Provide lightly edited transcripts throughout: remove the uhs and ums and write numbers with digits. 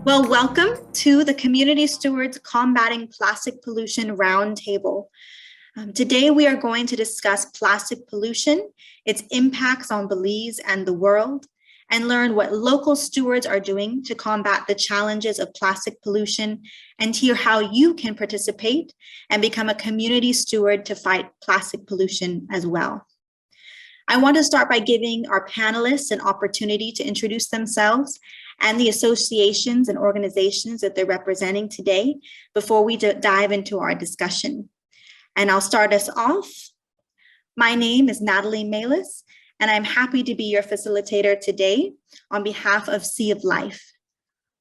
Well, welcome to the Community Stewards Combating Plastic Pollution Roundtable. Today, we are going to discuss plastic pollution, its impacts on Belize and the world, and learn what local stewards are doing to combat the challenges of plastic pollution, and hear how you can participate and become a community steward to fight plastic pollution as well. I want to start by giving our panelists an opportunity to introduce themselves and the associations and organizations that they're representing today before we dive into our discussion. And I'll start us off. My name is Natalie Malis, and I'm happy to be your facilitator today on behalf of Sea of Life.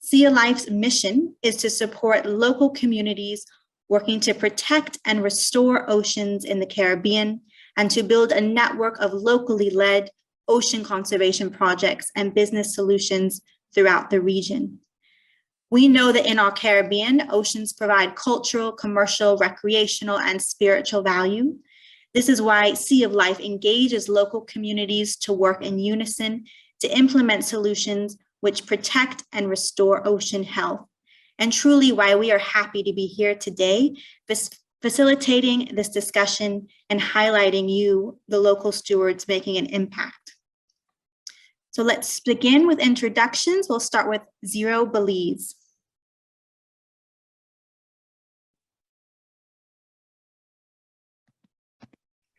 Sea of Life's mission is to support local communities working to protect and restore oceans in the Caribbean and to build a network of locally led ocean conservation projects and business solutions throughout the region. We know that in our Caribbean, oceans provide cultural, commercial, recreational, and spiritual value. This is why Sea of Life engages local communities to work in unison to implement solutions which protect and restore ocean health, and truly why we are happy to be here today, facilitating this discussion and highlighting you, the local stewards, making an impact. So let's begin with introductions. We'll start with Zero Belize.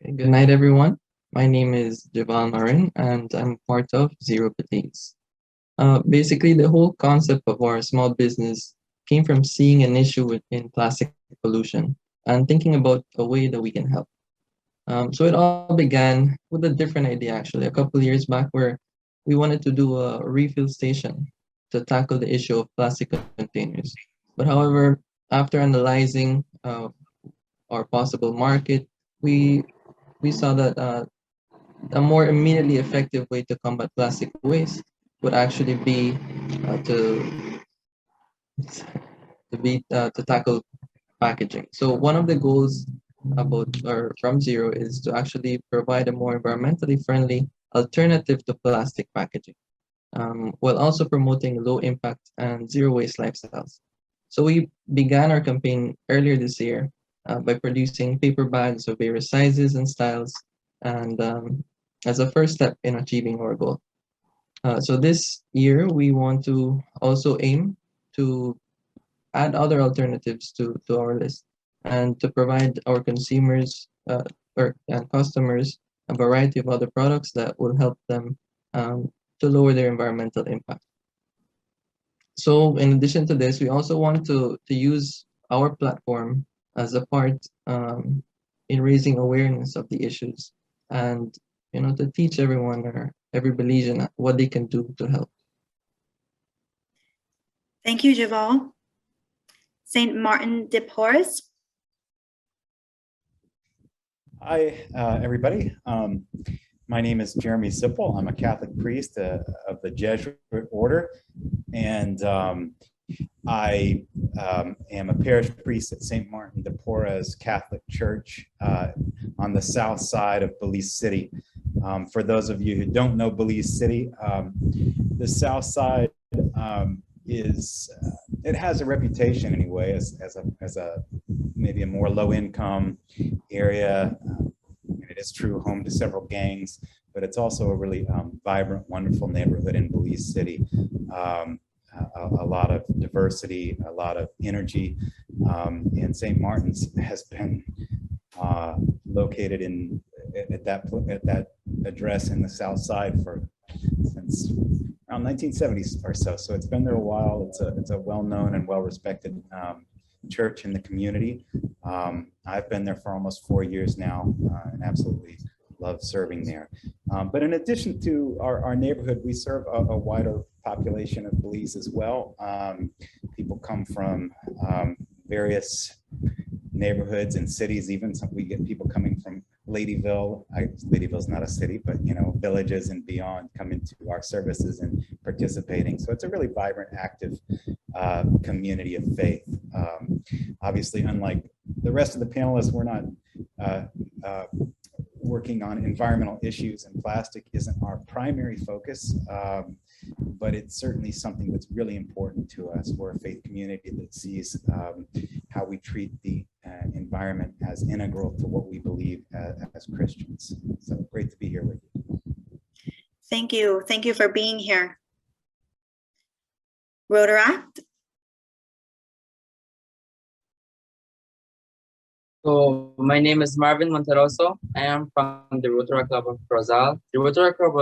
Good night, everyone. My name is Javal Marin, and I'm part of Zero Belize. Basically, the whole concept of our small business came from seeing an issue in plastic pollution and thinking about a way that we can help. So it all began with a different idea, actually, a couple of years back, where we wanted to do a refill station to tackle the issue of plastic containers. But however, after analyzing our possible market, we saw that a more immediately effective way to combat plastic waste would actually be to tackle packaging. So one of the goals from Zero is to actually provide a more environmentally friendly alternative to plastic packaging, while also promoting low impact and zero waste lifestyles. So we began our campaign earlier this year by producing paper bags of various sizes and styles, and as a first step in achieving our goal. So this year, we want to also aim to add other alternatives to our list and to provide our consumers and customers a variety of other products that will help them to lower their environmental impact. So in addition to this, we also want to use our platform as a part in raising awareness of the issues and to teach everyone or every Belizean what they can do to help. Thank you, Javal. St. Martin de Porres. Hi, everybody. My name is Jeremy Sipple. I'm a Catholic priest of the Jesuit order, and I am a parish priest at St. Martin de Porres Catholic Church on the south side of Belize City. For those of you who don't know Belize City, the south side it has a reputation anyway as a maybe a more low income area. It is true home to several gangs, but it's also a really vibrant, wonderful neighborhood in Belize City. A lot of diversity, a lot of energy, and St. Martin's has been located at that address in the south side since around 1970s or so. So it's been there a while. It's a well-known and well-respected church in the community. I've been there for almost 4 years now and absolutely love serving there. But in addition to our neighborhood, we serve a wider population of Belize as well. People come from various neighborhoods and cities. Even we get people coming from Ladyville. Ladyville's not a city, but villages and beyond come into our services and participating. So it's a really vibrant, active community of faith. Obviously, unlike the rest of the panelists, we're working on environmental issues, and plastic isn't our primary focus, but it's certainly something that's really important to us. We're a faith community that sees how we treat the environment as integral to what we believe as Christians. So great to be here with you. Thank you. Thank you for being here. Rotaract? So my name is Marvin Monteroso. I am from the Rotary Club of Corozal. The Rotary Club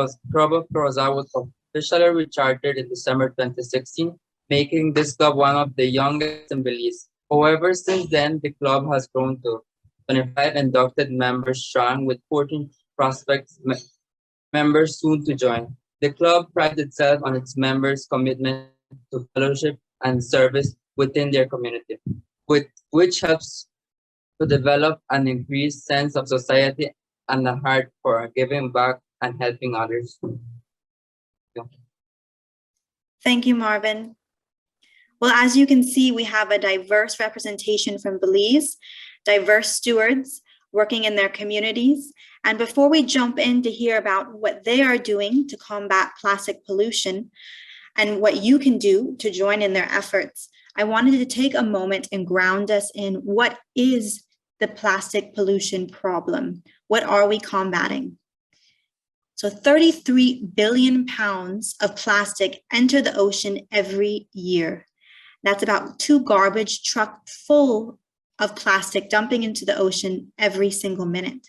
of Corozal was officially rechartered in December 2016, making this club one of the youngest in Belize. However, since then, the club has grown to 25 inducted members strong, with 14 prospects members soon to join. The club prides itself on its members' commitment to fellowship and service within their community, which helps to develop an increased sense of society and a heart for giving back and helping others. Thank you, Marvin. Well, as you can see, we have a diverse representation from Belize, diverse stewards working in their communities. And before we jump in to hear about what they are doing to combat plastic pollution and what you can do to join in their efforts, I wanted to take a moment and ground us in what is the plastic pollution problem. What are we combating? So 33 billion pounds of plastic enter the ocean every year. That's about 2 garbage trucks full of plastic dumping into the ocean every single minute.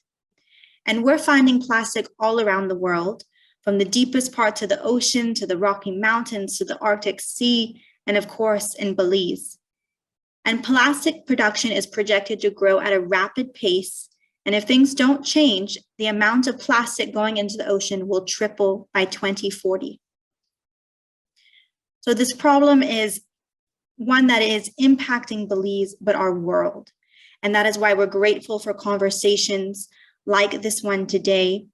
And we're finding plastic all around the world, from the deepest parts of the ocean to the Rocky Mountains to the Arctic Sea, and of course in Belize. And plastic production is projected to grow at a rapid pace. And if things don't change, the amount of plastic going into the ocean will triple by 2040. So this problem is one that is impacting Belize, but our world. And that is why we're grateful for conversations like this one today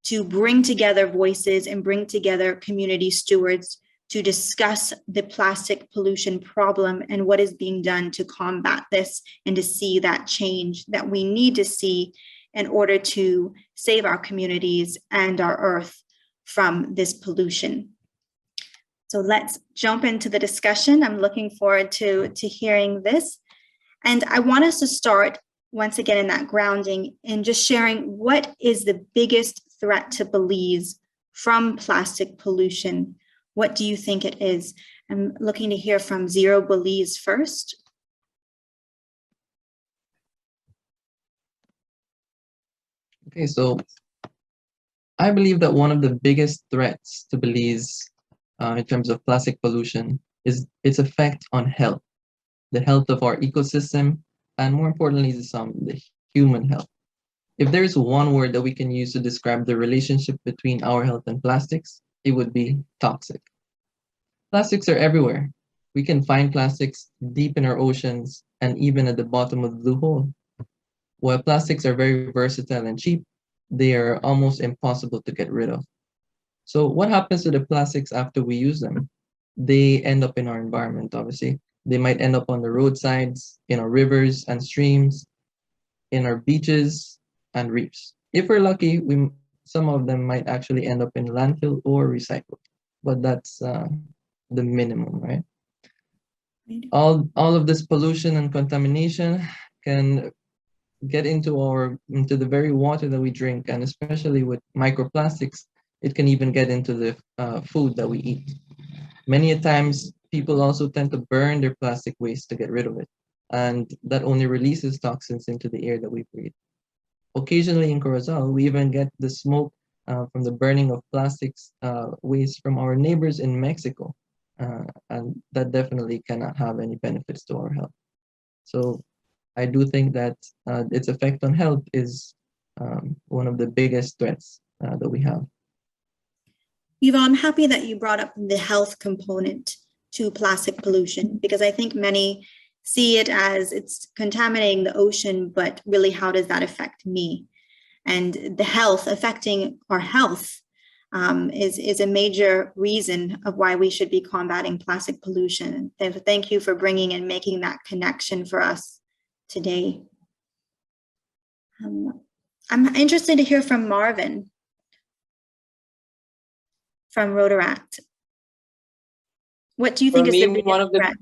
to bring together voices and bring together community stewards to discuss the plastic pollution problem and what is being done to combat this and to see that change that we need to see in order to save our communities and our earth from this pollution. So let's jump into the discussion. I'm looking forward to hearing this. And I want us to start once again in that grounding and just sharing what is the biggest threat to Belize from plastic pollution. What do you think it is? I'm looking to hear from Zero Belize first. Okay, so I believe that one of the biggest threats to Belize in terms of plastic pollution is its effect on health, the health of our ecosystem, and more importantly, the human health. If there's one word that we can use to describe the relationship between our health and plastics, it would be toxic. Plastics are everywhere. We can find plastics deep in our oceans and even at the bottom of the blue hole. While plastics are very versatile and cheap, they are almost impossible to get rid of. So what happens to the plastics after we use them? They end up in our environment, obviously. They might end up on the roadsides, in our rivers and streams, in our beaches and reefs. If we're lucky, some of them might actually end up in landfill or recycled, but that's the minimum, right? All of this pollution and contamination can get into the very water that we drink, and especially with microplastics, it can even get into the food that we eat. Many a times, people also tend to burn their plastic waste to get rid of it, and that only releases toxins into the air that we breathe. Occasionally in Corozal, we even get the smoke from the burning of plastics waste from our neighbors in Mexico, and that definitely cannot have any benefits to our health. So I do think that its effect on health is one of the biggest threats that we have. Eva, I'm happy that you brought up the health component to plastic pollution, because I think many see it as it's contaminating the ocean, but really, how does that affect me? And the health, affecting our health, is a major reason of why we should be combating plastic pollution. And thank you for bringing and making that connection for us today. I'm interested to hear from Marvin from Rotaract. What do you think is the biggest threat?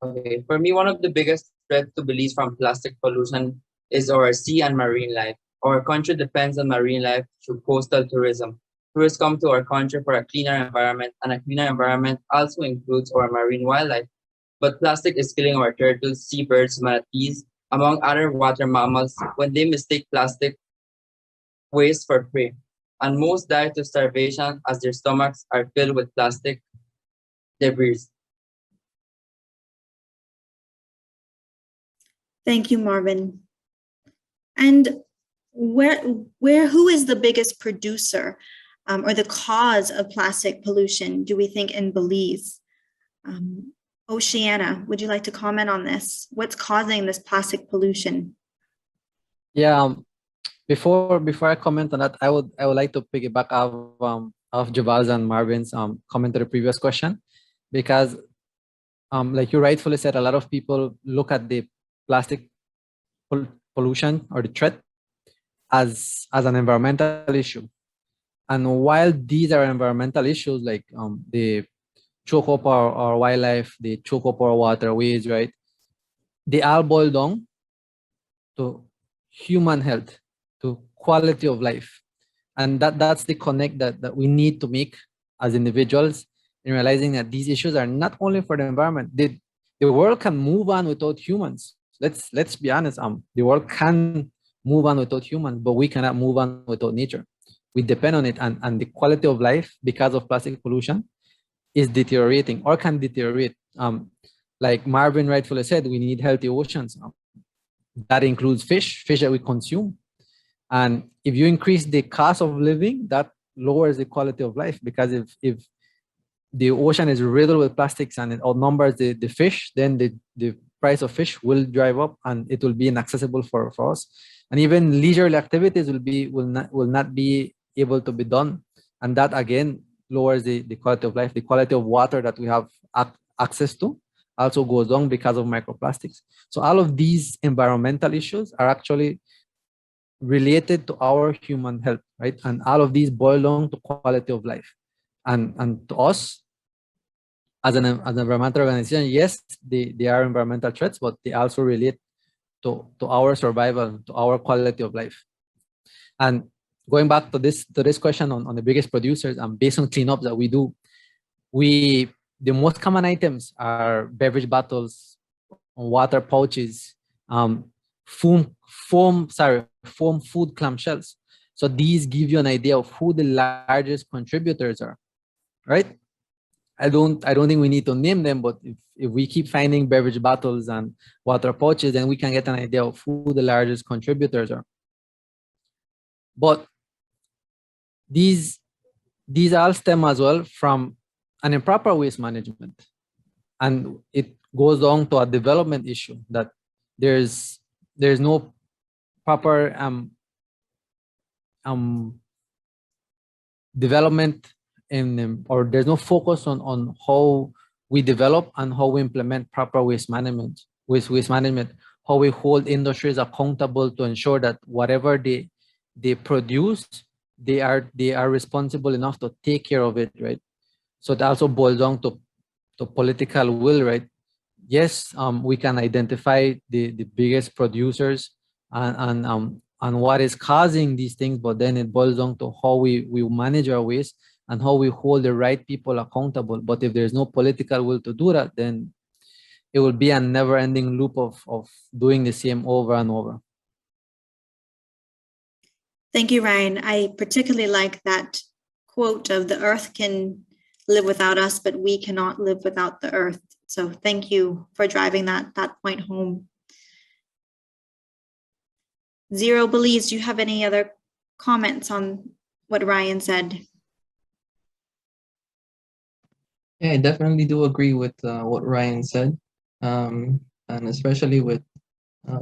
Okay, for me, one of the biggest threats to Belize from plastic pollution is our sea and marine life. Our country depends on marine life through coastal tourism. Tourists come to our country for a cleaner environment, and a cleaner environment also includes our marine wildlife. But plastic is killing our turtles, seabirds, manatees, among other water mammals when they mistake plastic waste for prey. And most die to starvation as their stomachs are filled with plastic debris. Thank you, Marvin. And who is the biggest producer or the cause of plastic pollution, do we think, in Belize? Oceana, would you like to comment on this? What's causing this plastic pollution? Yeah, before I comment on that, I would like to piggyback off Javal's and Marvin's comment to the previous question, because like you rightfully said, a lot of people look at the plastic pollution or the threat as an environmental issue. And while these are environmental issues, like they choke up our wildlife, they choke up our waterways, right? They all boil down to human health, to quality of life. And that's the connect that we need to make as individuals in realizing that these issues are not only for the environment. The world can move on without humans. Let's be honest, the world can move on without humans, but we cannot move on without nature. We depend on it, and the quality of life because of plastic pollution is deteriorating or can deteriorate. Like Marvin rightfully said, we need healthy oceans. That includes fish that we consume. And if you increase the cost of living, that lowers the quality of life, because if the ocean is riddled with plastics and it outnumbers the fish, then the price of fish will drive up and it will be inaccessible for us. And even leisurely activities will not be able to be done. And that again lowers the quality of life. The quality of water that we have access to also goes down because of microplastics. So all of these environmental issues are actually related to our human health, right? And all of these boil down to quality of life. And to us, as an environmental organization, yes, they are environmental threats, but they also relate to our survival, to our quality of life. And going back to this question on the biggest producers, based on cleanups that we do, the most common items are beverage bottles, water pouches, foam food clamshells. So these give you an idea of who the largest contributors are, right? I don't think we need to name them, but if we keep finding beverage bottles and water pouches, then we can get an idea of who the largest contributors are. But these all stem as well from an improper waste management, and it goes down to a development issue, that there's no proper development or there's no focus on how we develop and how we implement proper waste management, how we hold industries accountable to ensure that whatever they produce, they are responsible enough to take care of it, right? So it also boils down to political will, right? Yes, we can identify the biggest producers and what is causing these things, but then it boils down to how we manage our waste and how we hold the right people accountable. But if there's no political will to do that, then it will be a never-ending loop of doing the same over and over. Thank you, Ryan. I particularly like that quote of "the earth can live without us, but we cannot live without the earth." So thank you for driving that point home. Zero Belize, do you have any other comments on what Ryan said? Yeah, I definitely do agree with what Ryan said, and especially with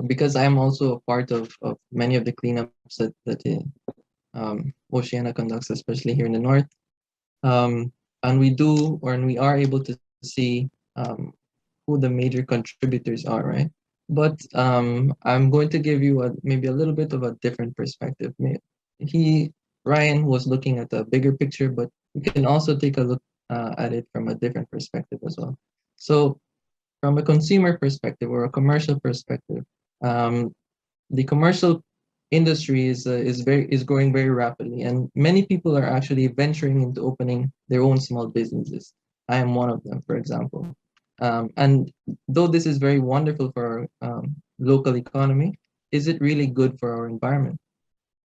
because I'm also a part of many of the cleanups that Oceana conducts, especially here in the north. And we are able to see who the major contributors are, right? but I'm going to give you maybe a little bit of a different perspective. Ryan was looking at the bigger picture, but we can also take a look at it from a different perspective as well. So from a consumer perspective or a commercial perspective, um, the commercial industry is growing very rapidly, and many people are actually venturing into opening their own small businesses. I am one of them, for example. And though this is very wonderful for our local economy, is it really good for our environment?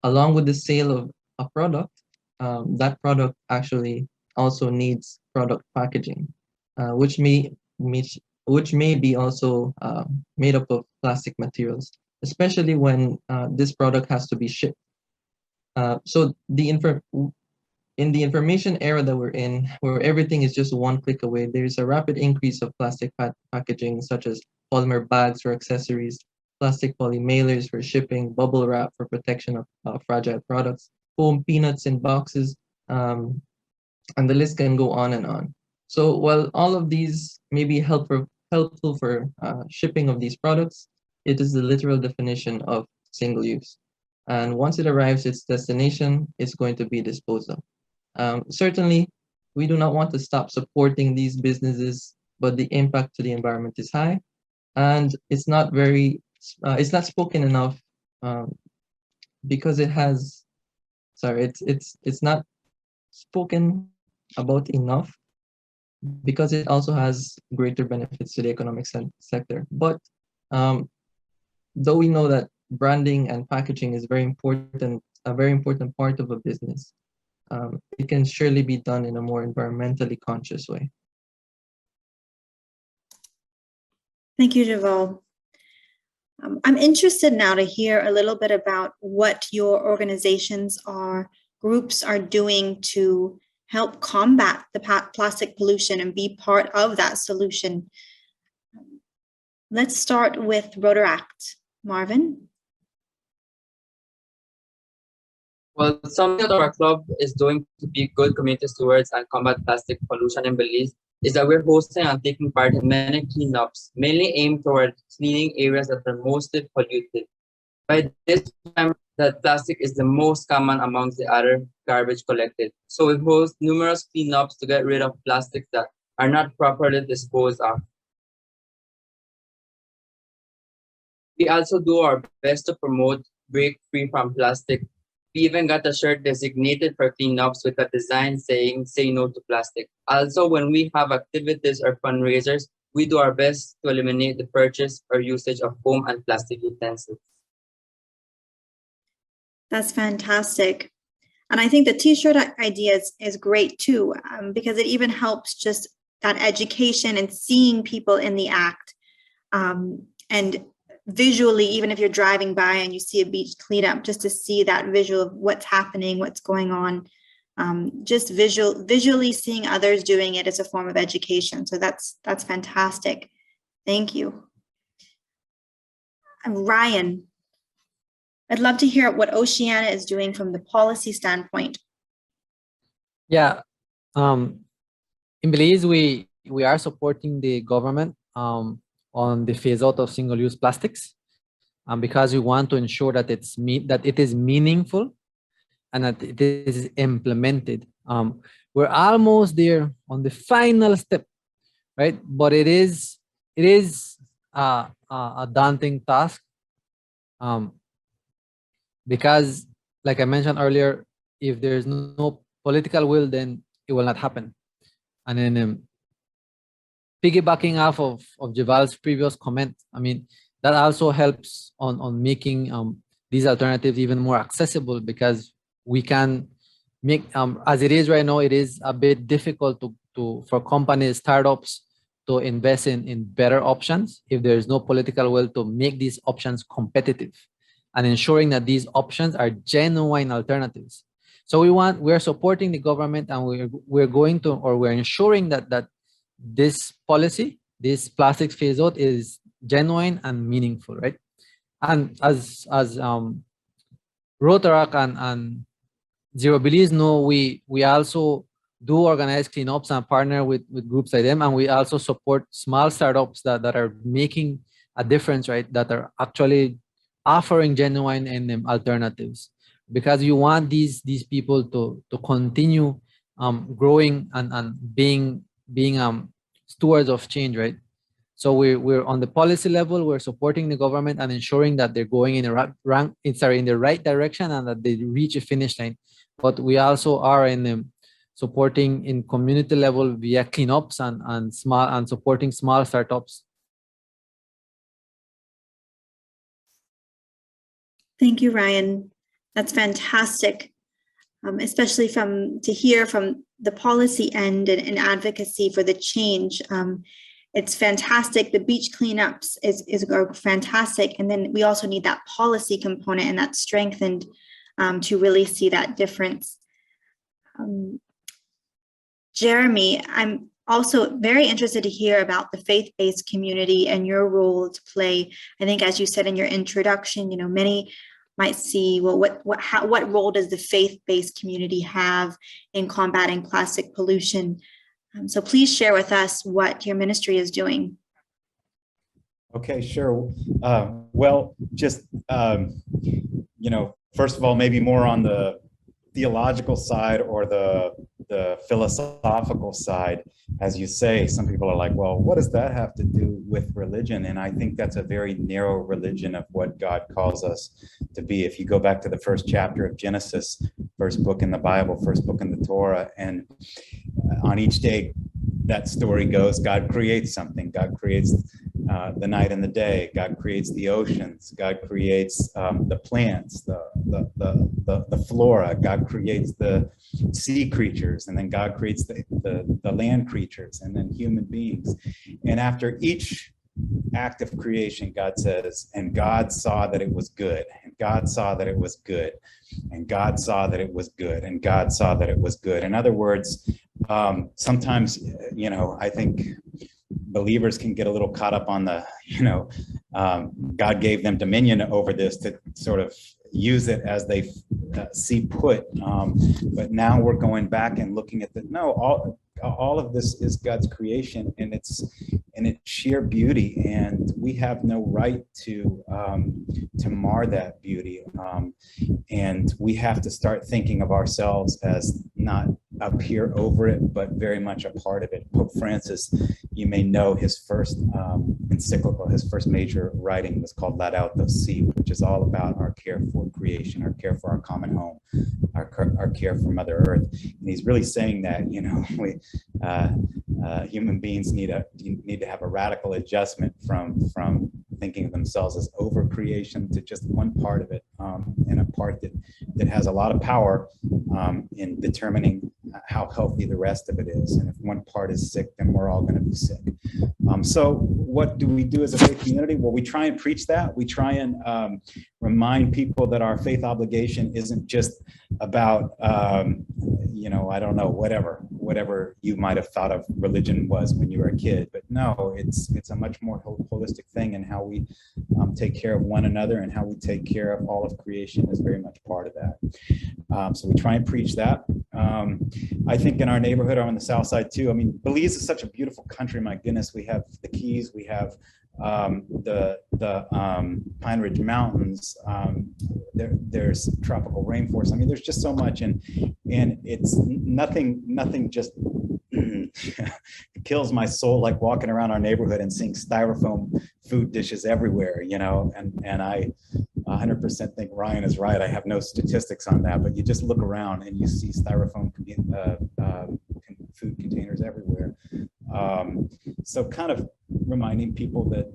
Along with the sale of a product, that product actually also needs product packaging, which, which may be also made up of plastic materials, especially when this product has to be shipped. So in the information era that we're in, where everything is just one click away, there's a rapid increase of plastic packaging, such as polymer bags for accessories, plastic poly mailers for shipping, bubble wrap for protection of fragile products, foam peanuts in boxes, and the list can go on and on. So while all of these may be helpful for shipping of these products, it is the literal definition of single use. And once it arrives its destination, it's going to be disposed of. Certainly, we do not want to stop supporting these businesses, but the impact to the environment is high, and it's not spoken enough because it's not spoken about enough because it also has greater benefits to the economic sector. But though we know that branding and packaging is a very important part of a business, it can surely be done in a more environmentally conscious way. Thank you, Javal. I'm interested now to hear a little bit about what your organizations or groups are doing to help combat the plastic pollution and be part of that solution. Let's start with Rotaract. Marvin? Well, something that our club is doing to be good community stewards and combat plastic pollution in Belize is that we're hosting and taking part in many cleanups, mainly aimed toward cleaning areas that are mostly polluted. By this time, that plastic is the most common amongst the other garbage collected. So we host numerous cleanups to get rid of plastics that are not properly disposed of. We also do our best to promote break free from plastic. We even got a shirt designated for cleanups with a design saying, "Say no to plastic." Also, when we have activities or fundraisers, we do our best to eliminate the purchase or usage of foam and plastic utensils. That's fantastic. And I think the t-shirt idea is great too, because it even helps just that education and seeing people in the act. And visually, even if you're driving by and you see a beach cleanup, just to see that visual of what's happening, what's going on, just visually seeing others doing it is a form of education. So that's fantastic. Thank you. And Ryan, I'd love to hear what Oceania is doing from the policy standpoint. Yeah, in Belize, we are supporting the government on the phase out of single-use plastics, because we want to ensure that it is meaningful and that it is implemented. We're almost there on the final step, right? But it is a daunting task, because, like I mentioned earlier, if there's no political will, then it will not happen. And then piggybacking off of Javal's previous comment, I mean, that also helps on making these alternatives even more accessible, because we can make, as it is right now, it is a bit difficult for companies, startups to invest in better options if there is no political will to make these options competitive and ensuring that these options are genuine alternatives. So we're supporting the government, and we're ensuring that this policy, this plastic phase out, is genuine and meaningful, right? And as Rotaract and Zero Belize know, we also do organize cleanups and partner with groups like them, and we also support small startups that are making a difference, right? That are actually offering genuine alternatives, because you want these people to continue growing and being stewards of change, right? So we're on the policy level, we're supporting the government and ensuring that they're going in the in the right direction and that they reach a finish line. But we also are in the supporting in community level via cleanups and supporting small startups. Thank you, Ryan. That's fantastic, especially to hear from the policy end and advocacy for the change. It's fantastic. The beach cleanups are fantastic. And then we also need that policy component and that strengthened to really see that difference. Jeremy, I'm also very interested to hear about the faith-based community and your role to play. I think, as you said in your introduction, many might see, well, what role does the faith-based community have in combating plastic pollution? So please share with us what your ministry is doing. Okay, sure. Well, just, first of all, maybe more on the theological side or the philosophical side. As you say, some people are like, well, what does that have to do with religion? And I think that's a very narrow religion of what God calls us to be. If you go back to the first chapter of Genesis, first book in the Bible, first book in the Torah, and on each day that story goes, God creates something. God creates the night and the day. God creates the oceans. God creates the plants, the flora. God creates the sea creatures, and then God creates the land creatures, and then human beings. And after each act of creation, God says, and God saw that it was good, and God saw that it was good, and God saw that it was good, and God saw that it was good. In other words, sometimes, I think believers can get a little caught up on the, God gave them dominion over this to sort of use it as they see put. But now we're going back and looking at all of this is God's creation, and it's sheer beauty, and we have no right to mar that beauty. And we have to start thinking of ourselves as not up here over it, but very much a part of it. Pope Francis, you may know his first encyclical, his first major writing was called Laudato Si, which is all about our care for creation, our care for our common home, our care for Mother Earth. And he's really saying that, we human beings need to have a radical adjustment from thinking of themselves as over creation to just one part of it, and a part that has a lot of power in determining how healthy the rest of it is. And if one part is sick, then we're all going to be sick. So what do we do as a faith community? Well, we try and preach that. We try and remind people that our faith obligation isn't just about, I don't know, whatever you might have thought of religion was when you were a kid. But no, it's a much more holistic thing, and how we take care of one another and how we take care of all of creation is very much part of that. So we try and preach that. I think in our neighborhood, or on the south side too, I mean, Belize is such a beautiful country. My goodness, we have the Keys, we have the Pine Ridge Mountains, there's tropical rainforest. I mean, there's just so much, and it's nothing just it kills my soul, like walking around our neighborhood and seeing styrofoam food dishes everywhere, and I 100% think Ryan is right. I have no statistics on that, but you just look around and you see styrofoam food containers everywhere. So kind of reminding people that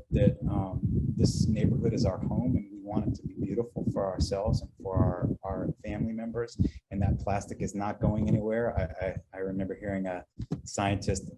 this neighborhood is our home, and we want it to be beautiful for ourselves and for our family members, and that plastic is not going anywhere. I remember hearing a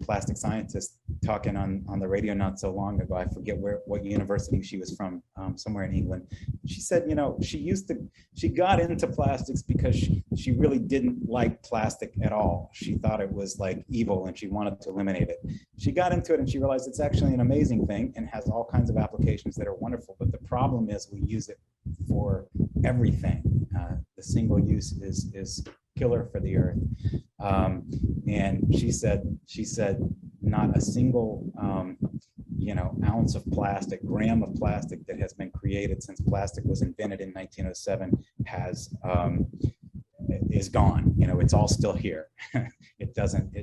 plastic scientist talking on the radio not so long ago. I forget what university she was from, somewhere in England. She said, she got into plastics because she really didn't like plastic at all. She thought it was like evil and she wanted to eliminate it. She got into it and she realized it's actually an amazing thing and has all kinds of applications that are wonderful. But the problem is we use it for everything. The single use is killer for the earth. And she said not a single ounce of plastic, gram of plastic that has been created since plastic was invented in 1907 is gone. It's all still here. It doesn't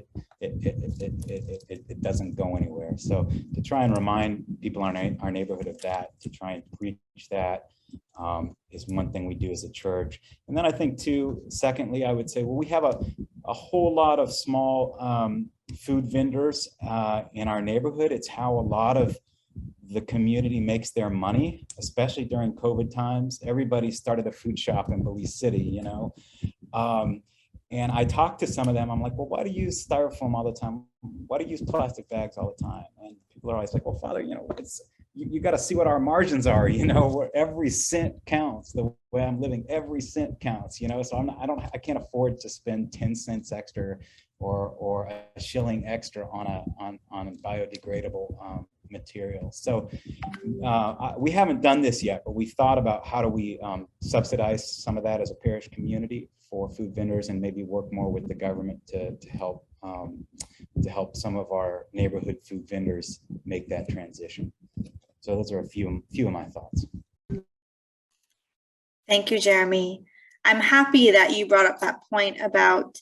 go anywhere. So to try and remind people in our neighborhood of that, to try and preach that, is one thing we do as a church. And then I think too, secondly, I would say, well, we have a whole lot of small food vendors in our neighborhood. It's how a lot of the community makes their money, especially during COVID times. Everybody started a food shop in Belize City, and I talked to some of them. I'm like, well, why do you use styrofoam all the time? Why do you use plastic bags all the time? And people are always like, well, Father, you got to see what our margins are, where every cent counts. The way I'm living, every cent counts, so I can't afford to spend 10 cents extra or a shilling extra on a biodegradable material. So we haven't done this yet, but we've thought about how do we subsidize some of that as a parish community for food vendors, and maybe work more with the government to help some of our neighborhood food vendors make that transition. So those are a few of my thoughts. Thank you, Jeremy. I'm happy that you brought up that point about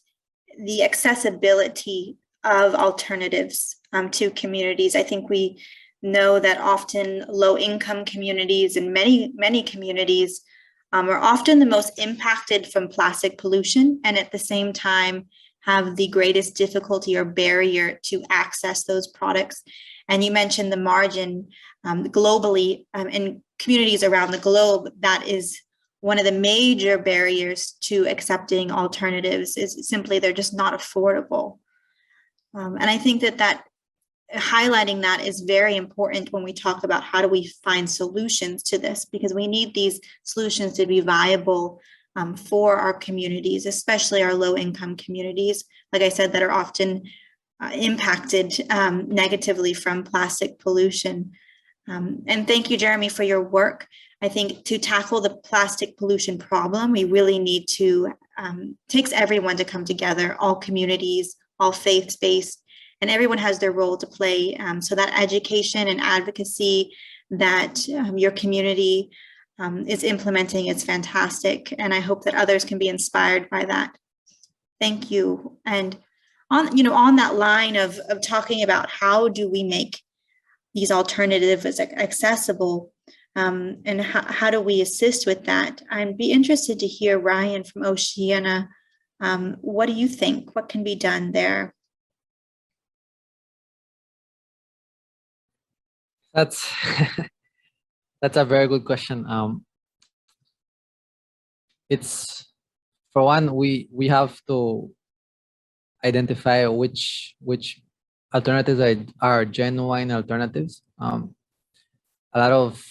the accessibility of alternatives to communities. I think we know that often low-income communities and many communities are often the most impacted from plastic pollution, and at the same time have the greatest difficulty or barrier to access those products. And you mentioned the margin globally in communities around the globe. That is one of the major barriers to accepting alternatives, is simply they're just not affordable. And I think that highlighting that is very important when we talk about how do we find solutions to this, because we need these solutions to be viable for our communities, especially our low-income communities, like I said, that are often impacted negatively from plastic pollution. And thank you, Jeremy, for your work. I think to tackle the plastic pollution problem, we really need to, takes everyone to come together, all communities, all faith-based, and everyone has their role to play. So that education and advocacy that your community is implementing is fantastic. And I hope that others can be inspired by that. Thank you. And on that line of talking about how do we make these alternatives accessible, and how do we assist with that, I'd be interested to hear, Ryan from Oceana, what do you think? What can be done there? That's that's a very good question. It's, for one, we have to identify which alternatives are genuine alternatives. A lot of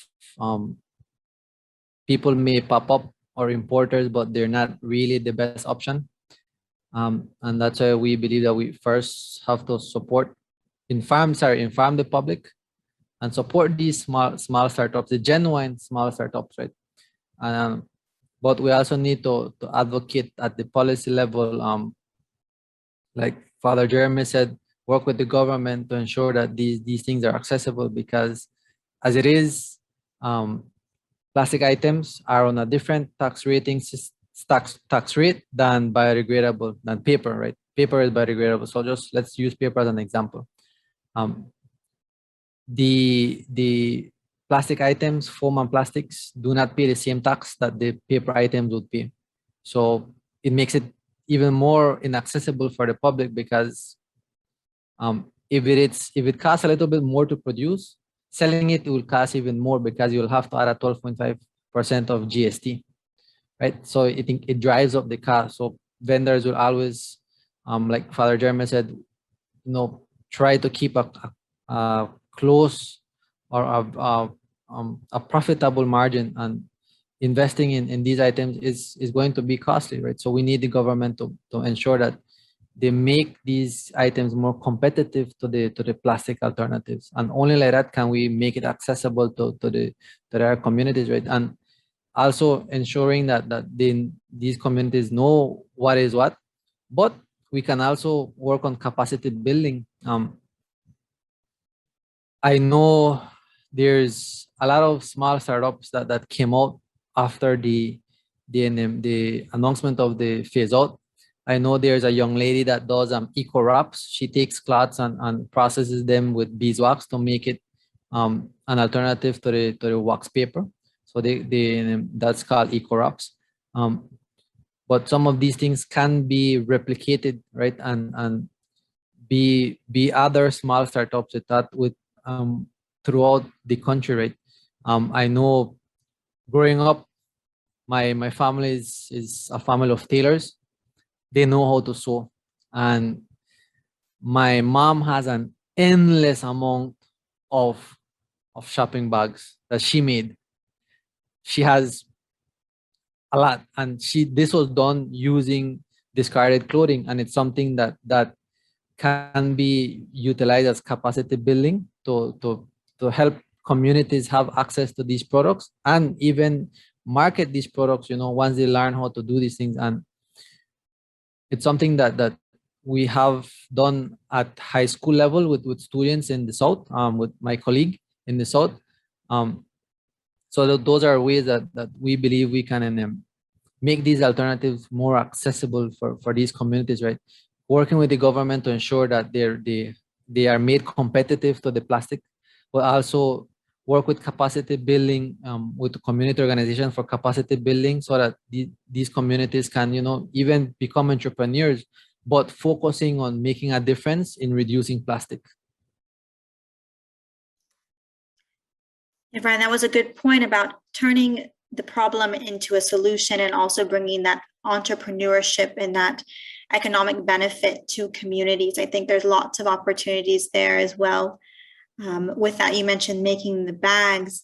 people may pop up, or importers, but they're not really the best option. And that's why we believe that we first have to inform the public and support these small startups, the genuine small startups, right? But we also need to advocate at the policy level, like Father Jeremy said, work with the government to ensure that these things are accessible, because as it is, plastic items are on a different tax rate than paper, right? Paper is biodegradable. So just let's use paper as an example. The plastic items, foam and plastics, do not pay the same tax that the paper items would pay. So it makes it even more inaccessible for the public, because if it costs a little bit more to produce, selling it will cost even more, because you'll have to add a 12.5% of GST, right? So I think it drives up the cost. So vendors will always, like Father Jeremy said, try to keep a close or a profitable margin, and investing in these items is going to be costly, right? So we need the government to ensure that they make these items more competitive to the plastic alternatives, and only like that can we make it accessible to our communities, right? And also ensuring that these communities know what is what, but we can also work on capacity building. I know there's a lot of small startups that came out after the announcement of the phase out. I know there's a young lady that does eco wraps. She takes cloths and processes them with beeswax to make it an alternative to the wax paper. So that's called eco wraps. But some of these things can be replicated, right? And be other small startups with throughout the country, right? I know growing up, my family is a family of tailors. They know how to sew, and my mom has an endless amount of shopping bags that she made. She has a lot, and this was done using discarded clothing, and it's something that can be utilized as capacity building to help communities have access to these products and even market these products, once they learn how to do these things. And it's something that we have done at high school level with students in the South, with my colleague in the South. So those are ways that we believe we can make these alternatives more accessible for these communities, right? Working with the government to ensure that they are made competitive to the plastic, but also work with capacity building with the community organization for capacity building so that these communities can, even become entrepreneurs, but focusing on making a difference in reducing plastic. Yeah, Brian, that was a good point about turning the problem into a solution and also bringing that entrepreneurship and that economic benefit to communities. I think there's lots of opportunities there as well. With that, you mentioned making the bags.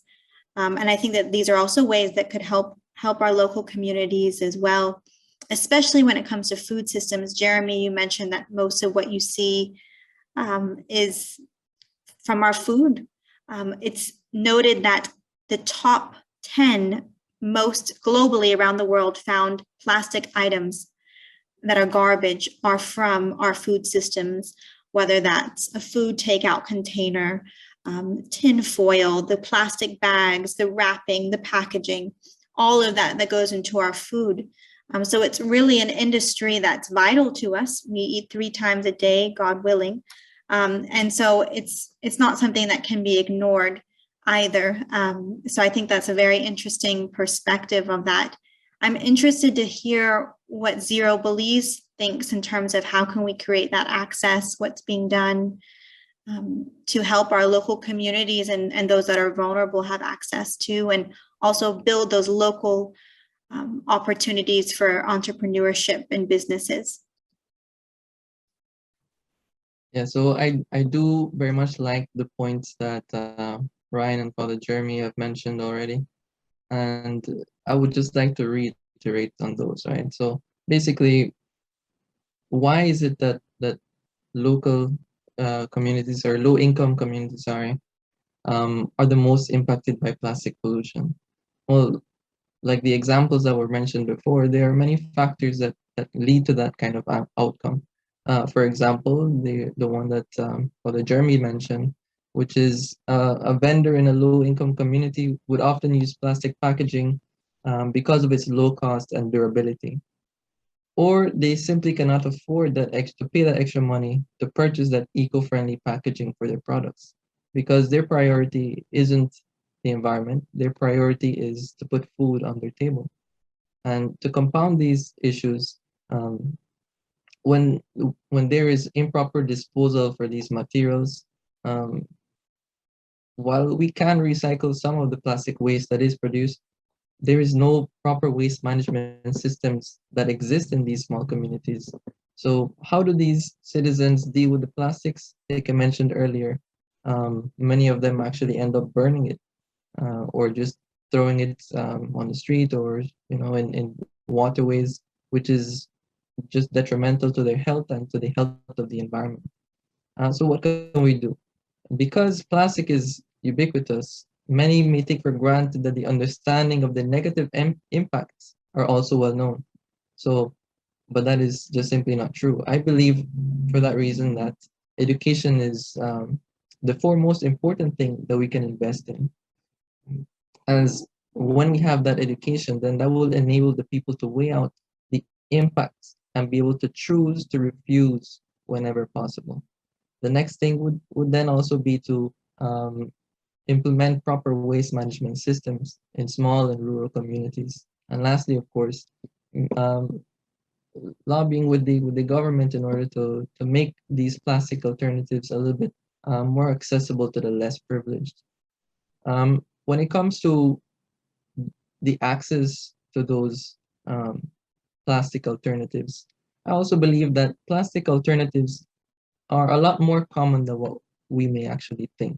And I think that these are also ways that could help our local communities as well, especially when it comes to food systems. Jeremy, you mentioned that most of what you see is from our food. It's noted that the top 10 most globally around the world found plastic items that are garbage are from our food systems, whether that's a food takeout container, tin foil, the plastic bags, the wrapping, the packaging, all of that goes into our food. So it's really an industry that's vital to us. We eat 3 times a day, God willing. And so it's not something that can be ignored either. So I think that's a very interesting perspective of that. I'm interested to hear what Zero Belize thinks in terms of how can we create that access, what's being done to help our local communities and those that are vulnerable have access to, and also build those local opportunities for entrepreneurship and businesses. Yeah, so I do very much like the points that Ryan and Father Jeremy have mentioned already. And I would just like to reiterate on those, right? So basically, why is it that local communities or low-income communities, are the most impacted by plastic pollution? Well, like the examples that were mentioned before, there are many factors that lead to that kind of outcome. For example, the one that Father Jeremy mentioned, which is a vendor in a low-income community would often use plastic packaging because of its low cost and durability. Or they simply cannot afford to pay that extra money to purchase that eco-friendly packaging for their products, because their priority isn't the environment, their priority is to put food on their table. And to compound these issues, when there is improper disposal for these materials, while we can recycle some of the plastic waste that is produced, there is no proper waste management systems that exist in these small communities. So how do these citizens deal with the plastics? Like I mentioned earlier, many of them actually end up burning it or just throwing it on the street, or in waterways, which is just detrimental to their health and to the health of the environment. So what can we do? Because plastic is ubiquitous, many may take for granted that the understanding of the negative impacts are also well known. So, but that is just simply not true. I believe for that reason that education is the foremost important thing that we can invest in. As when we have that education, then that will enable the people to weigh out the impacts and be able to choose to refuse whenever possible. The next thing would then also be to implement proper waste management systems in small and rural communities. And lastly, of course, um, lobbying with the government in order to make these plastic alternatives a little bit more accessible to the less privileged. When it comes to the access to those plastic alternatives, I also believe that plastic alternatives are a lot more common than what we may actually think.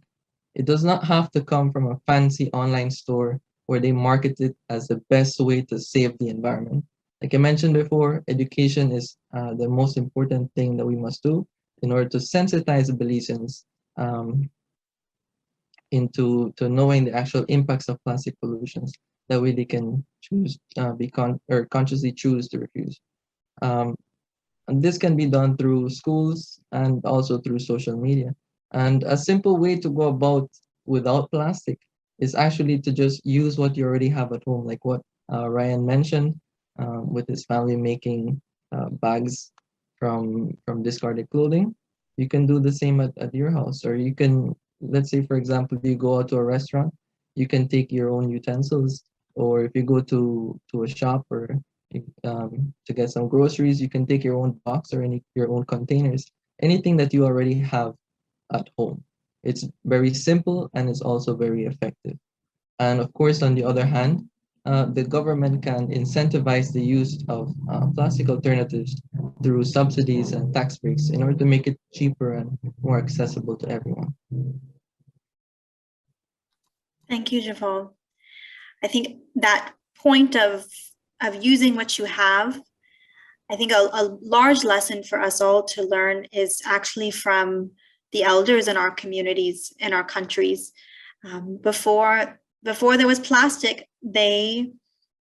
It does not have to come from a fancy online store where they market it as the best way to save the environment. Like I mentioned before, education is the most important thing that we must do in order to sensitize the Belizeans into knowing the actual impacts of plastic pollutions. That way they can choose or consciously choose to refuse. And this can be done through schools and also through social media. And a simple way to go about without plastic is actually to just use what you already have at home, like what Ryan mentioned with his family making bags from discarded clothing. You can do the same at your house, or you can, let's say, for example, you go out to a restaurant, you can take your own utensils, or if you go to a shop or to get some groceries, you can take your own box or your own containers, anything that you already have at home. It's very simple and it's also very effective. And of course, on the other hand, the government can incentivize the use of plastic alternatives through subsidies and tax breaks in order to make it cheaper and more accessible to everyone. Thank you, Javal. I think that point of using what you have, I think a large lesson for us all to learn is actually from the elders in our communities, in our countries. Before there was plastic, they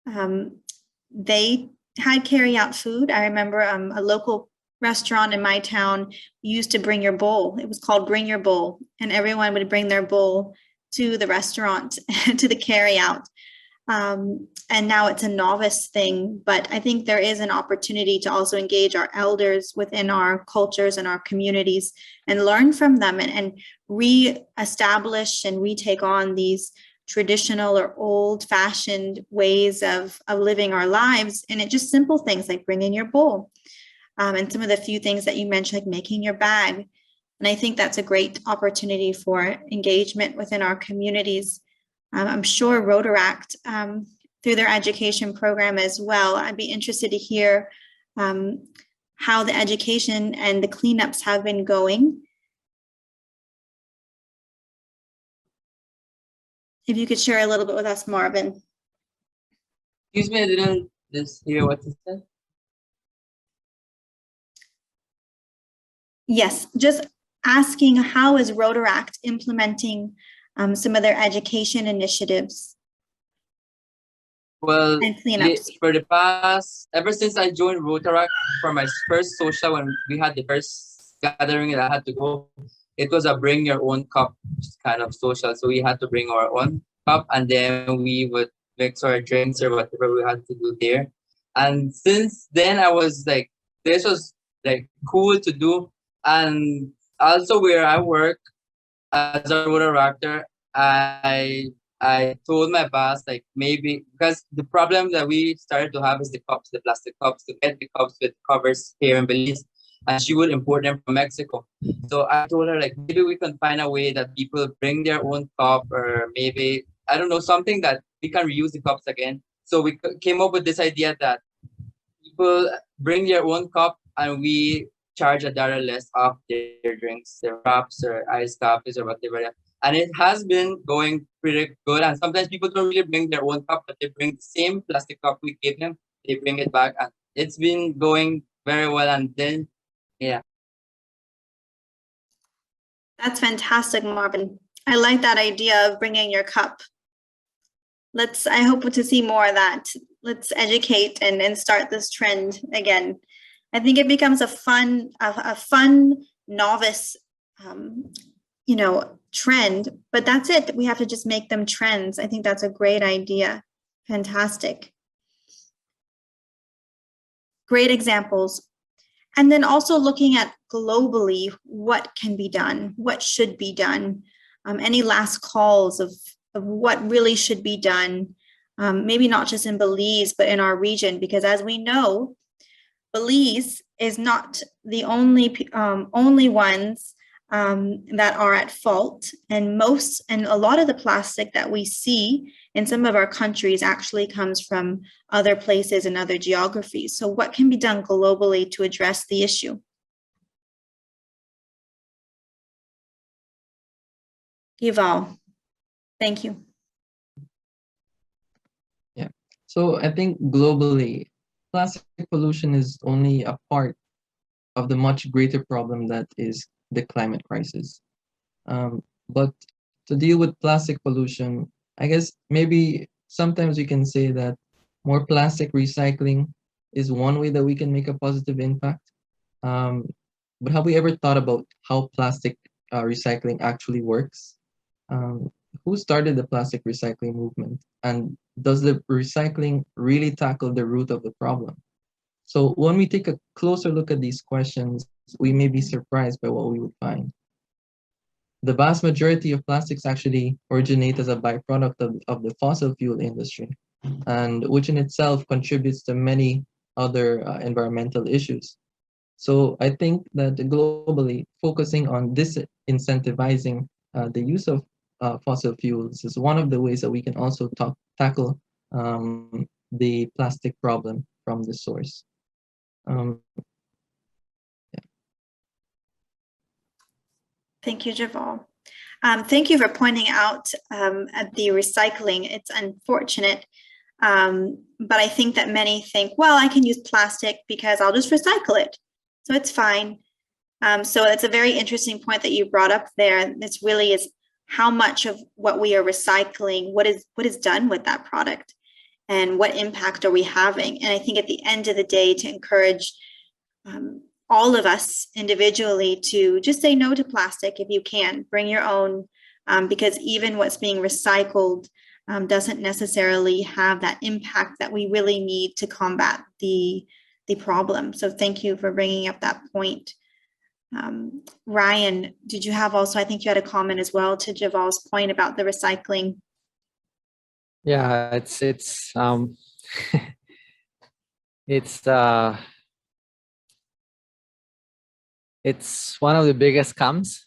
had carry out food. I remember a local restaurant in my town used to bring your bowl. It was called Bring Your Bowl, and everyone would bring their bowl to the restaurant to the carry out. And now it's a novice thing, but I think there is an opportunity to also engage our elders within our cultures and our communities and learn from them and re-establish and retake on these traditional or old-fashioned ways of living our lives. And it just simple things like bringing your bowl and some of the few things that you mentioned, like making your bag. And I think that's a great opportunity for engagement within our communities. I'm sure Rotaract, through their education program as well, I'd be interested to hear how the education and the cleanups have been going. If you could share a little bit with us, Marvin. Excuse me, I didn't just hear what you said. Yes, just asking how is Rotaract implementing some of their education initiatives? Well, and cleanups. for the past, ever since I joined Rotaract for my first social, when we had the first gathering that I had to go, it was a bring your own cup kind of social. So we had to bring our own cup and then we would mix our drinks or whatever we had to do there. And since then I was like, this was like cool to do. And also where I work as a Rotaractor, I told my boss, like, maybe because the problem that we started to have is the cups, the plastic cups, to get the cups with covers here in Belize, and she would import them from Mexico. So I told her, like, maybe we can find a way that people bring their own cup, or maybe, I don't know, something that we can reuse the cups again. So we came up with this idea that people bring their own cup and we charge $1 less off their drinks, their wraps or iced coffees or whatever. And it has been going pretty good. And sometimes people don't really bring their own cup, but they bring the same plastic cup we gave them. They bring it back, and it's been going very well. And then, yeah. That's fantastic, Marvin. I like that idea of bringing your cup. I hope to see more of that. Let's educate and start this trend again. I think it becomes a fun novice trend, but that's it. We have to just make them trends. I think that's a great idea. Fantastic. Great examples. And then also looking at globally, what can be done, what should be done, any last calls of what really should be done, maybe not just in Belize, but in our region, because as we know, Belize is not the only ones that are at fault, and a lot of the plastic that we see in some of our countries actually comes from other places and other geographies. So what can be done globally to address the issue? Yuval, thank you. Yeah. So I think globally, plastic pollution is only a part of the much greater problem that is the climate crisis. But to deal with plastic pollution, I guess maybe sometimes we can say that more plastic recycling is one way that we can make a positive impact. But have we ever thought about how plastic recycling actually works? Who started the plastic recycling movement? And does the recycling really tackle the root of the problem? So when we take a closer look at these questions, we may be surprised by what we would find. The vast majority of plastics actually originate as a byproduct of the fossil fuel industry, and which in itself contributes to many other environmental issues. So I think that globally, focusing on disincentivizing the use of fossil fuels is one of the ways that we can also tackle the plastic problem from the source. Thank you, Javal. Thank you for pointing out at the recycling. It's unfortunate, but I think that many think, well, I can use plastic because I'll just recycle it. So it's fine. So it's a very interesting point that you brought up there. This really is how much of what we are recycling, what is done with that product, and what impact are we having? And I think at the end of the day, to encourage all of us individually to just say no to plastic if you can. Bring your own, because even what's being recycled doesn't necessarily have that impact that we really need to combat the problem. So thank you for bringing up that point. Ryan, did you have also, I think you had a comment as well to Javal's point about the recycling. Yeah, it's it's one of the biggest scams.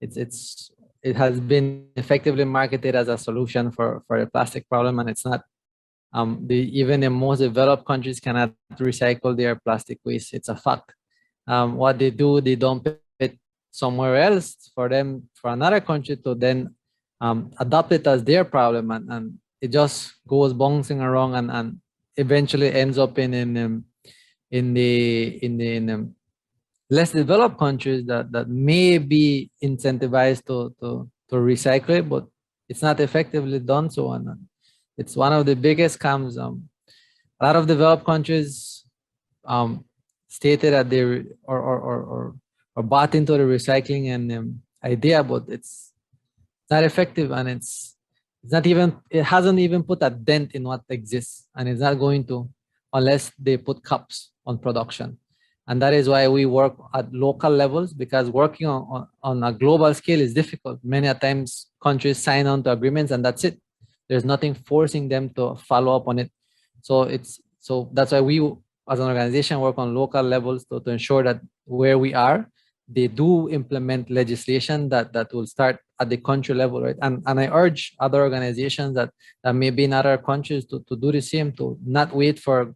It has been effectively marketed as a solution for the plastic problem, and it's not. Even the most developed countries cannot recycle their plastic waste. It's a fact. What they do, they dump it somewhere else for another country to then adopt it as their problem, and it just goes bouncing around and eventually ends up in the less developed countries that may be incentivized to recycle it, but it's not effectively done so. And it's one of the biggest scams. A lot of developed countries stated that they or bought into the recycling and idea, but it's not effective, and it's not even, it hasn't even put a dent in what exists, and it's not going to unless they put caps on production. And that is why we work at local levels, because working on a global scale is difficult. Many a times countries sign on to agreements and that's it. There's nothing forcing them to follow up on it. So that's why we as an organization work on local levels to ensure that where we are, they do implement legislation that will start at the country level, right? And I urge other organizations that may be in other countries to do the same, to not wait for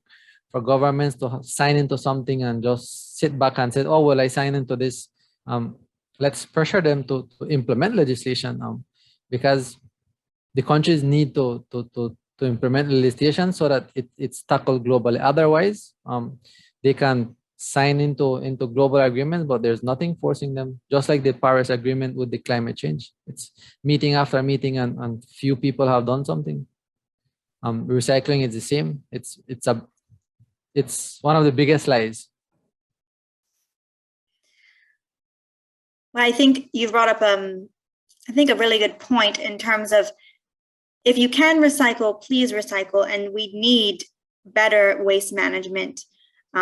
governments to sign into something and just sit back and say, oh, well, I signed into this. Let's pressure them to implement legislation, because the countries need to implement legislation so that it's tackled globally. Otherwise, they can sign into global agreements, but there's nothing forcing them, just like the Paris Agreement with the climate change. It's meeting after meeting and few people have done something. Recycling is the same. It's one of the biggest lies. Well, I think you brought up, I think, a really good point in terms of if you can recycle, please recycle. And we need better waste management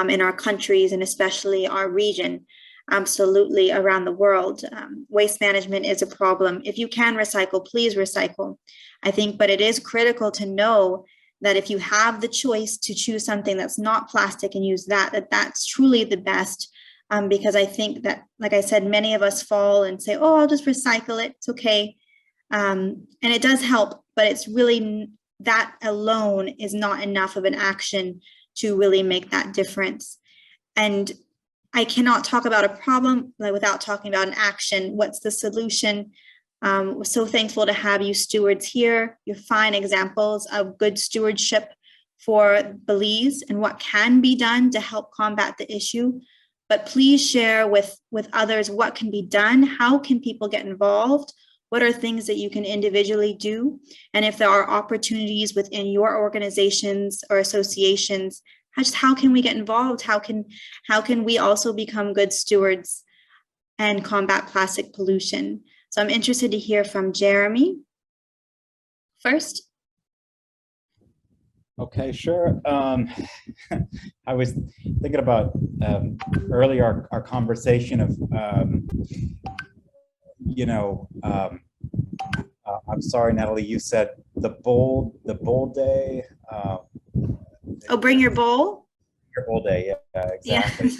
in our countries and especially our region, absolutely around the world. Waste management is a problem. If you can recycle, please recycle. I think, but it is critical to know that if you have the choice to choose something that's not plastic and use that, that's truly the best. Because I think that, like I said, many of us fall and say, oh, I'll just recycle it. It's okay. And it does help, but it's really that alone is not enough of an action to really make that difference. And I cannot talk about a problem without talking about an action. What's the solution? We're so thankful to have you stewards here. You're fine examples of good stewardship for Belize and what can be done to help combat the issue. But please share with others what can be done. How can people get involved? What are things that you can individually do? And if there are opportunities within your organizations or associations, just how can we get involved? How can we also become good stewards and combat plastic pollution? So I'm interested to hear from Jeremy first. Okay, sure. I was thinking about earlier our conversation of, I'm sorry, Natalie, you said the bowl day. Oh, bring your bowl. Your bowl day, yeah, exactly.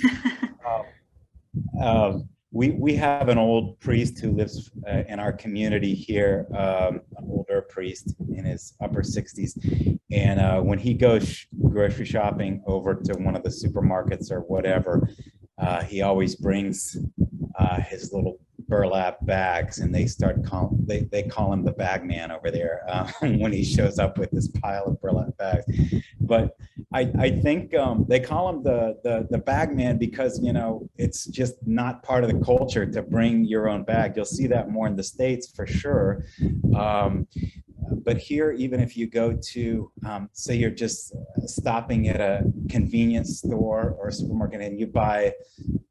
Yeah. We have an old priest who lives in our community here, an older priest in his upper 60s. And when he goes grocery shopping over to one of the supermarkets or whatever, he always brings his little burlap bags, and they call him the bag man over there when he shows up with this pile of burlap bags. But I think they call him the bag man because, it's just not part of the culture to bring your own bag. You'll see that more in the States for sure. But here, even if you go to, say you're just stopping at a convenience store or a supermarket and you buy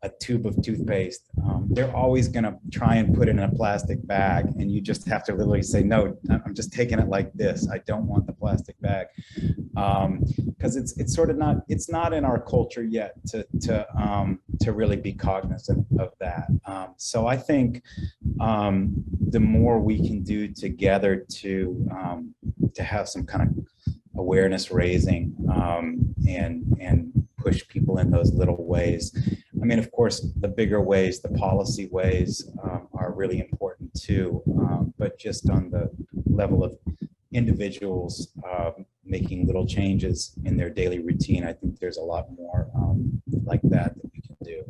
a tube of toothpaste, they're always going to try and put it in a plastic bag, and you just have to literally say, no, I'm just taking it like this. I don't want the plastic bag, because it's sort of not in our culture yet to really be cognizant of that. So I think the more we can do together to have some kind of awareness raising and push people in those little ways. I mean, of course, the bigger ways, the policy ways are really important too, but just on the level of individuals making little changes in their daily routine, I think there's a lot more like that we can do.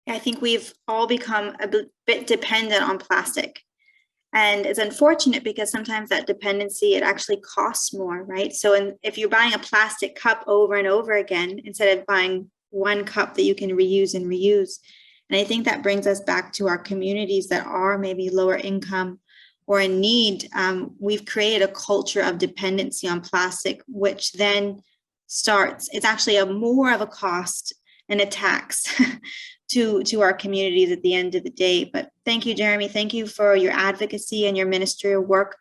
I think we've all become a bit dependent on plastic. And it's unfortunate because sometimes that dependency, it actually costs more, right? So if you're buying a plastic cup over and over again, instead of buying one cup that you can reuse and reuse. And I think that brings us back to our communities that are maybe lower income or in need. We've created a culture of dependency on plastic, which then it's actually more of a cost and a tax to our communities at the end of the day. But thank you, Jeremy. Thank you for your advocacy and your ministerial work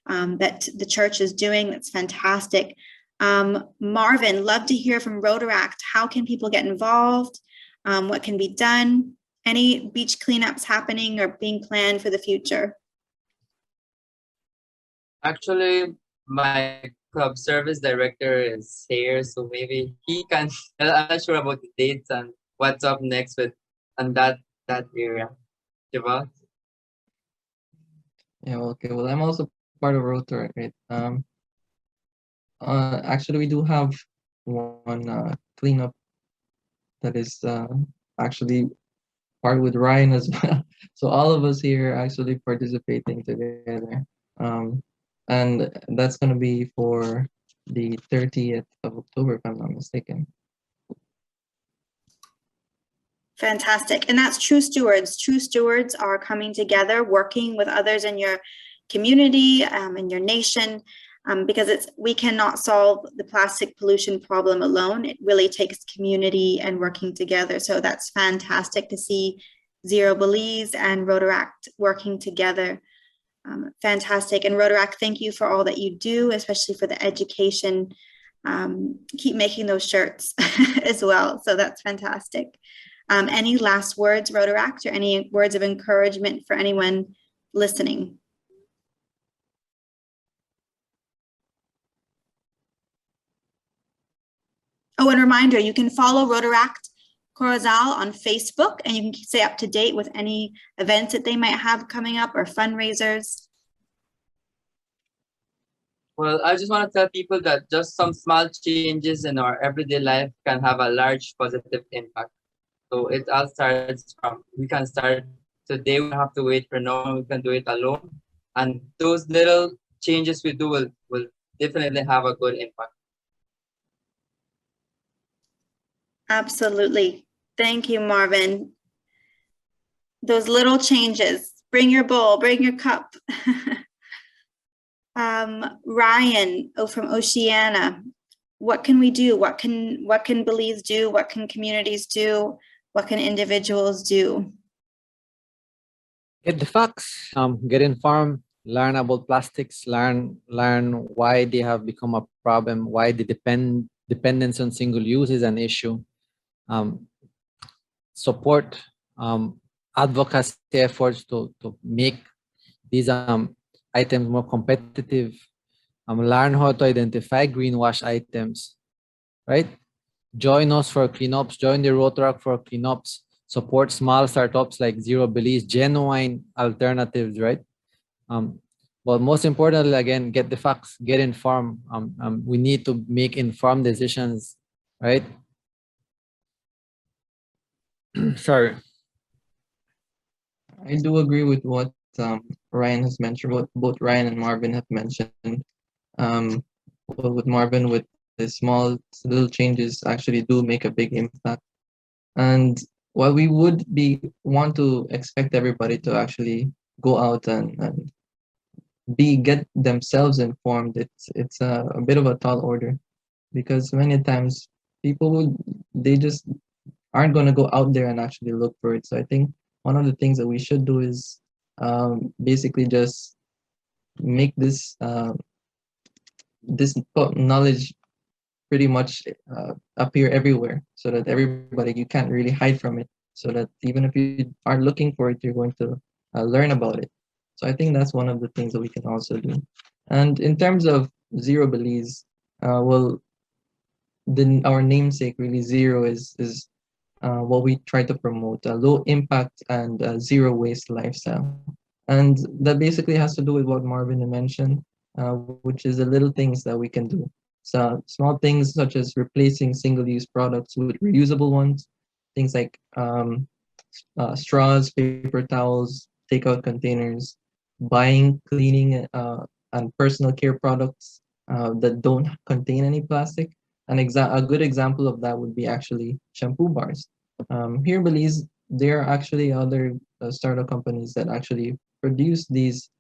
that the church is doing. That's fantastic. Marvin, love to hear from Rotaract. How can people get involved? What can be done? Any beach cleanups happening or being planned for the future? Actually, my club service director is here, so maybe he can. I'm not sure about the dates and what's up next on that area. Javal? Yeah, okay. Well, I'm also part of Rotary, right? Actually, we do have one cleanup that is actually part with Ryan as well. So all of us here are actually participating together. And that's going to be for the 30th of October, if I'm not mistaken. Fantastic. And that's True Stewards. True Stewards are coming together, working with others in your community, in your nation, because we cannot solve the plastic pollution problem alone. It really takes community and working together. So that's fantastic to see Zero Belize and Rotaract working together. Fantastic. And Rotaract, thank you for all that you do, especially for the education. Keep making those shirts as well. So that's fantastic. Any last words, Rotaract, or any words of encouragement for anyone listening? Oh, and a reminder, you can follow Rotaract Corozal on Facebook, and you can stay up to date with any events that they might have coming up or fundraisers. Well, I just want to tell people that just some small changes in our everyday life can have a large positive impact. So it all starts from, we can start today, we don't have to wait for no one, we can do it alone. And those little changes we do will definitely have a good impact. Absolutely. Thank you, Marvin. Those little changes. Bring your bowl, bring your cup. Ryan from Oceania, what can we do? What can Belize do? What can communities do? What can individuals do? Get the facts, get informed, learn about plastics, learn why they have become a problem, why the dependence on single use is an issue. Support advocacy efforts to make these items more competitive. Learn how to identify greenwash items, right? Join us for cleanups, join the Rotaract for cleanups, support small startups like Zero Belize, genuine alternatives, right? But most importantly, again, get the facts, get informed. We need to make informed decisions, right? Sorry. I do agree with what Ryan has mentioned, what both Ryan and Marvin have mentioned. Well, with Marvin, with the small little changes actually do make a big impact. And while we would want to expect everybody to actually go out and get themselves informed, it's a bit of a tall order, because many times people they just aren't going to go out there and actually look for it. So I think one of the things that we should do is basically just make this knowledge pretty much appear everywhere, so that everybody, you can't really hide from it, so that even if you are looking for it, you're going to learn about it. So I think that's one of the things that we can also do. And in terms of Zero Belize, well, our namesake really, Zero is what we try to promote, a low impact and zero waste lifestyle. And that basically has to do with what Marvin mentioned, which is the little things that we can do. So small things such as replacing single-use products with reusable ones, things like straws, paper towels, takeout containers, buying cleaning and personal care products that don't contain any plastic. A good example of that would be actually shampoo bars. Here in Belize, there are actually other startup companies that actually produce these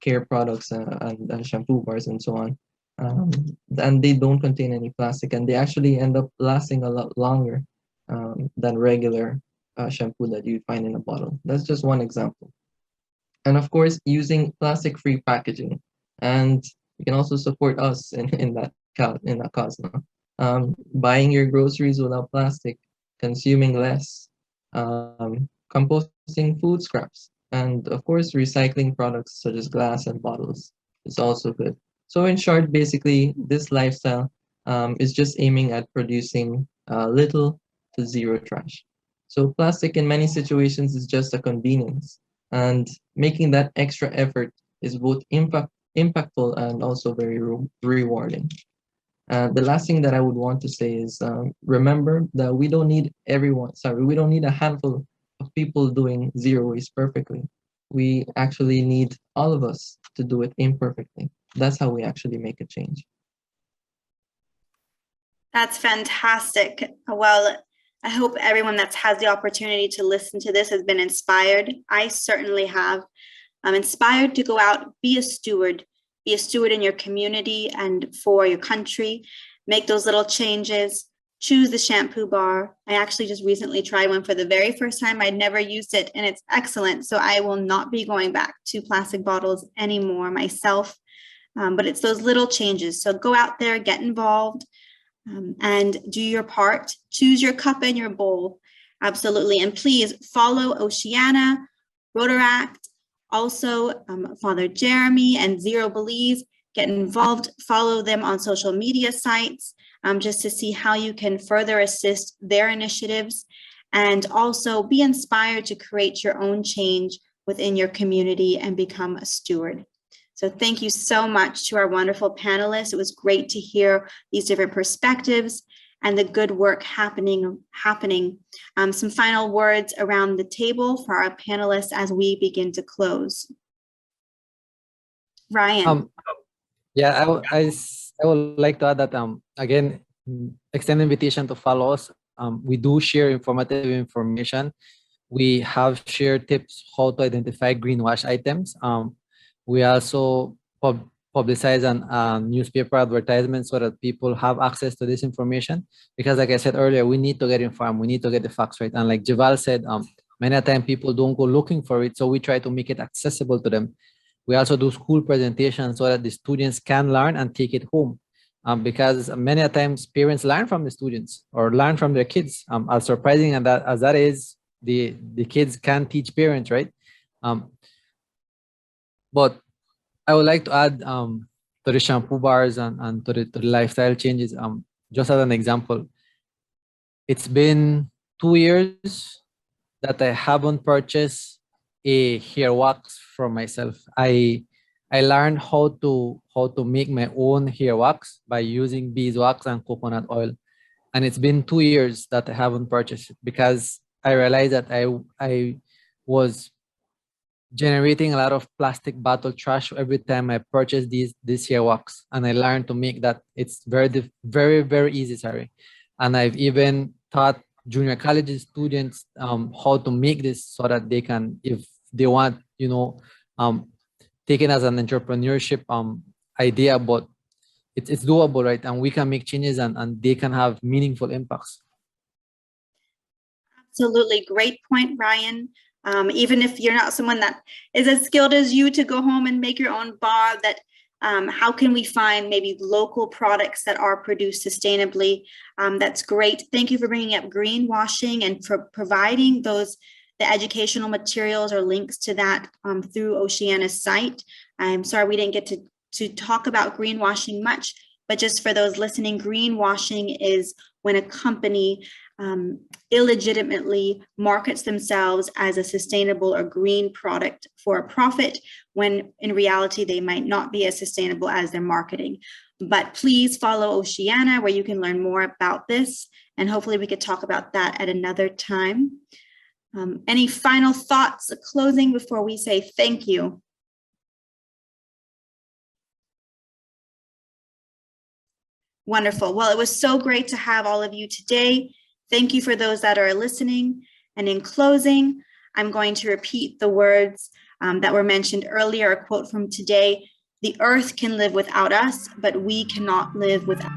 care products and shampoo bars and so on. And they don't contain any plastic, and they actually end up lasting a lot longer than regular shampoo that you find in a bottle. That's just one example. And of course, using plastic-free packaging. And you can also support us in that cause. Buying your groceries without plastic, consuming less, composting food scraps, and of course, recycling products such as glass and bottles is also good. So in short, basically, this lifestyle is just aiming at producing little to zero trash. So plastic in many situations is just a convenience, and making that extra effort is both impactful and also very rewarding. The last thing that I would want to say is remember that we don't need we don't need a handful of people doing zero waste perfectly. We actually need all of us to do it imperfectly. That's how we actually make a change. That's fantastic. Well, I hope everyone that's had the opportunity to listen to this has been inspired. I certainly have. I'm inspired to go out, be a steward, be a steward in your community and for your country. Make those little changes. Choose the shampoo bar. I actually just recently tried one for the very first time. I'd never used it and it's excellent. So I will not be going back to plastic bottles anymore myself. But it's those little changes. So go out there, get involved, and do your part. Choose your cup and your bowl. Absolutely. And please follow Oceana, Rotaract, also Father Jeremy and Zero Belize. Get involved, follow them on social media sites just to see how you can further assist their initiatives, and also be inspired to create your own change within your community and become a steward. So thank you so much to our wonderful panelists. It was great to hear these different perspectives and the good work happening. Some final words around the table for our panelists as we begin to close. Ryan. Yeah, I would like to add that again, extend invitation to follow us. We do share informative information. We have shared tips how to identify greenwash items. We also publicize an newspaper advertisement so that people have access to this information. Because like I said earlier, we need to get informed. We need to get the facts right. And like Javal said, many times people don't go looking for it. So we try to make it accessible to them. We also do school presentations so that the students can learn and take it home. Because many times parents learn from the students or learn from their kids. As surprising as that is, the kids can teach parents, right? But I would like to add to the shampoo bars and to the lifestyle changes. Just as an example, it's been 2 years that I haven't purchased a hair wax for myself. I learned how to make my own hair wax by using beeswax and coconut oil, and it's been 2 years that I haven't purchased it because I realized that I was generating a lot of plastic bottle trash every time I purchase this hair wax, and I learned to make that. It's very easy, sorry. And I've even taught junior college students how to make this so that they can, if they want, take it as an entrepreneurship idea, but it's doable, right? And we can make changes and they can have meaningful impacts. Absolutely. Great point, Ryan. Even if you're not someone that is as skilled as you to go home and make your own bar, that how can we find maybe local products that are produced sustainably? That's great. Thank you for bringing up greenwashing and for providing the educational materials or links to that through Oceana's site. I'm sorry we didn't get to talk about greenwashing much, but just for those listening, greenwashing is when a company illegitimately markets themselves as a sustainable or green product for a profit, when in reality they might not be as sustainable as their marketing. But please follow Oceana, where you can learn more about this, and hopefully we could talk about that at another time. Any final thoughts, closing before we say thank you? Wonderful. Well, it was so great to have all of you today. Thank you for those that are listening. And in closing, I'm going to repeat the words that were mentioned earlier, a quote from today: "The earth can live without us, but we cannot live without